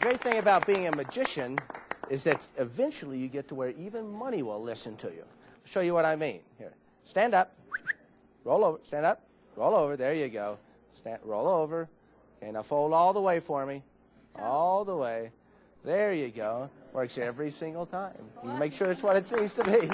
great thing about being a magician is that eventually you get to where even money will listen to you. I'll show you what I mean. Here, stand up, roll over, stand up, roll over. There you go. Roll over. Okay, now fold all the way for me. All the way. There you go. Works every single time. You make sure it's what it seems to be.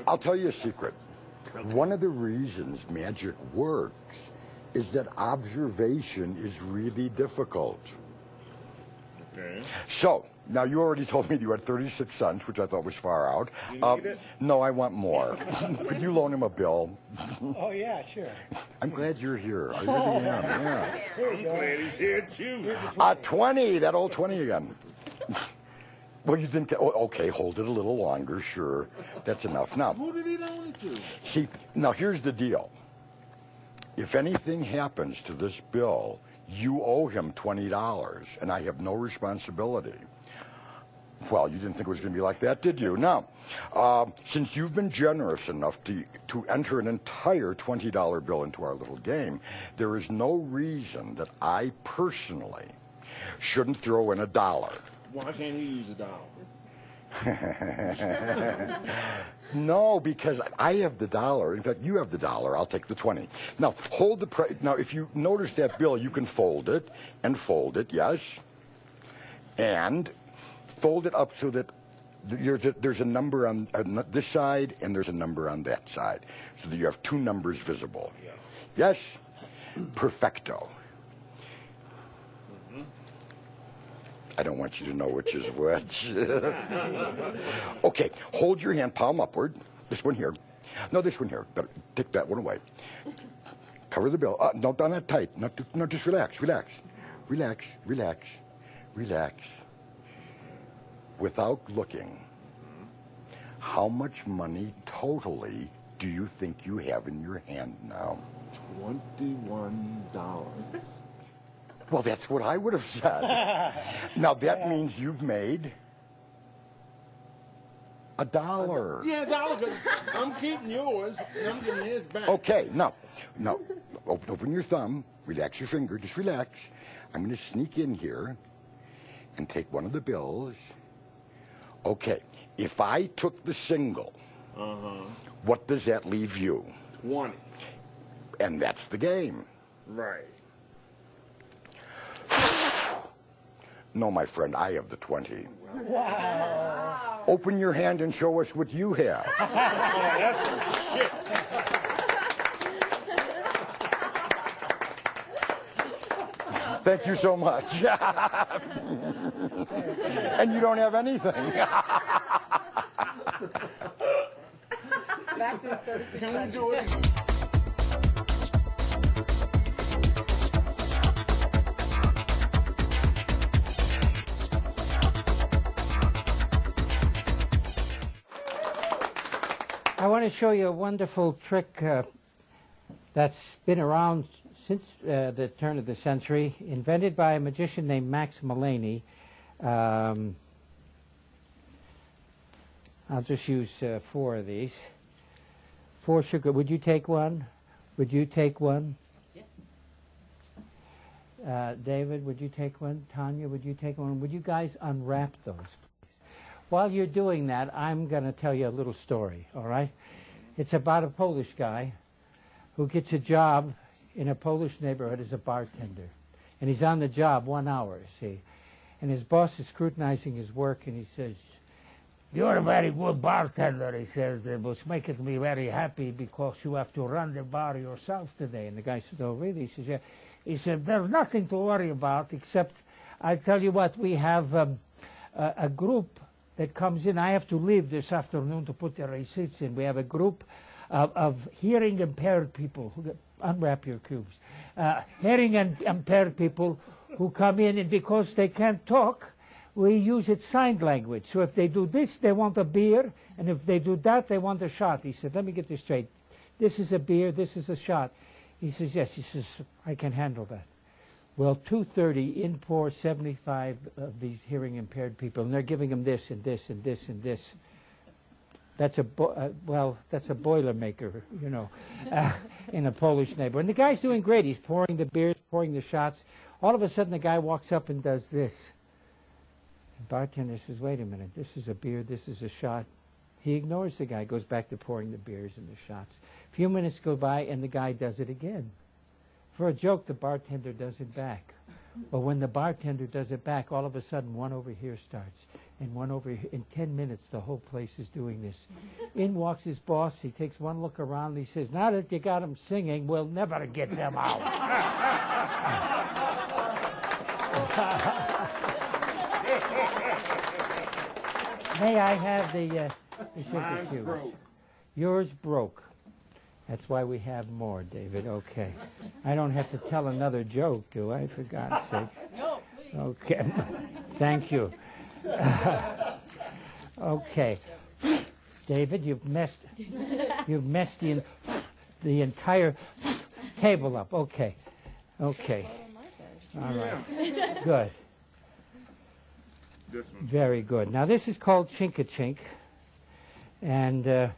I'll tell you a secret. One of the reasons magic works is that observation is really difficult. Okay. So, now you already told me you had 36 cents, which I thought was far out. You need it? No, I want more. Could you loan him a bill? Oh, yeah, sure. I'm glad you're here. I really am, yeah. I'm glad he's here too. 20, that old 20 again. Well, you didn't get, oh, okay, hold it a little longer, sure. That's enough. Now, Who did he loan it to? see, now here's the deal. If anything happens to this bill, you owe him $20, and I have no responsibility. Well, you didn't think it was going to be like that, did you? Now, since you've been generous enough to enter an entire $20 bill into our little game, there is no reason that I personally shouldn't throw in $1. Why can't he use $1? No, because I have the dollar. In fact, you have the dollar. I'll take the 20. Now, hold the now, if you notice that bill, you can fold it, yes, and fold it up so that there's a number on this side and there's a number on that side, so that you have two numbers visible. Yeah. Yes? Perfecto. I don't want you to know which is which. Okay, hold your hand, palm upward. This one here. No, this one here. Better take that one away. Cover the bill. No, not that tight. No, just relax, relax. Relax, relax, relax. Without looking, how much money totally do you think you have in your hand now? $21. Well, that's what I would have said. Now, that means you've made $1. Yeah, $1, because I'm keeping yours, and I'm giving his back. Okay, now, open your thumb, relax your finger, just relax. I'm going to sneak in here and take one of the bills. Okay, if I took the single, what does that leave you? 20. And that's the game. Right. No, my friend, I have the 20. Wow. Open your hand and show us what you have. Oh, that's some shit. Thank you so much. And you don't have anything. Back to his 36 Can we do it? I want to show you a wonderful trick that's been around since the turn of the century, invented by a magician named Max Mullaney. I'll just use 4 of these. 4 sugar. Would you take one? Would you take one? Yes. David, would you take one? Tanya, would you take one? Would you guys unwrap those? While you're doing that, I'm going to tell you a little story, all right? It's about a Polish guy who gets a job in a Polish neighborhood as a bartender. And he's on the job 1 hour, see? And his boss is scrutinizing his work, and he says, "You're a very good bartender," he says, "which makes me very happy because you have to run the bar yourself today." And the guy said, "Oh, really?" He says, "Yeah." He said, "There's nothing to worry about except, I tell you what, we have a group that comes in. I have to leave this afternoon to put the receipts in. We have a group of hearing impaired people who unwrap your cubes. Hearing impaired people who come in, and because they can't talk, we use it sign language. So if they do this, they want a beer, and if they do that, they want a shot." He said, "Let me get this straight. This is a beer, this is a shot." He says, "Yes." He says, "I can handle that." Well, 230 in pour 75 of these hearing impaired people, and they're giving them this and this and this and this. That's that's a boilermaker, you know, in a Polish neighborhood. And the guy's doing great. He's pouring the beers, pouring the shots. All of a sudden, the guy walks up and does this. The bartender says, "Wait a minute. This is a beer. This is a shot." He ignores the guy, goes back to pouring the beers and the shots. A few minutes go by, and the guy does it again. For a joke, the bartender does it back. But when the bartender does it back, all of a sudden, one over here starts, and one over here. In 10 minutes, the whole place is doing this. In walks his boss. He takes one look around, and he says, "Now that you got them singing, we'll never get them out." May I have the sugar cubes? Yours broke. That's why we have more, David. Okay. I don't have to tell another joke, do I, for God's sake? No, please. Okay. Thank you. Okay. David, you've messed the entire table up. Okay. Okay. All right. Good. This one. Very good. Now, this is called Chink-a-Chink, and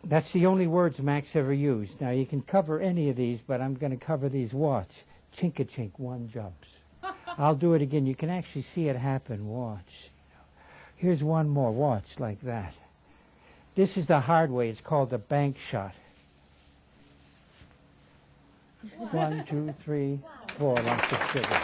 that's the only words Max ever used. Now, you can cover any of these, but I'm going to cover these. Watch. Chink-a-chink, one jumps. I'll do it again. You can actually see it happen. Watch. Here's one more. Watch, like that. This is the hard way. It's called the bank shot. 1, 2, 3, 4 lumps of sugar.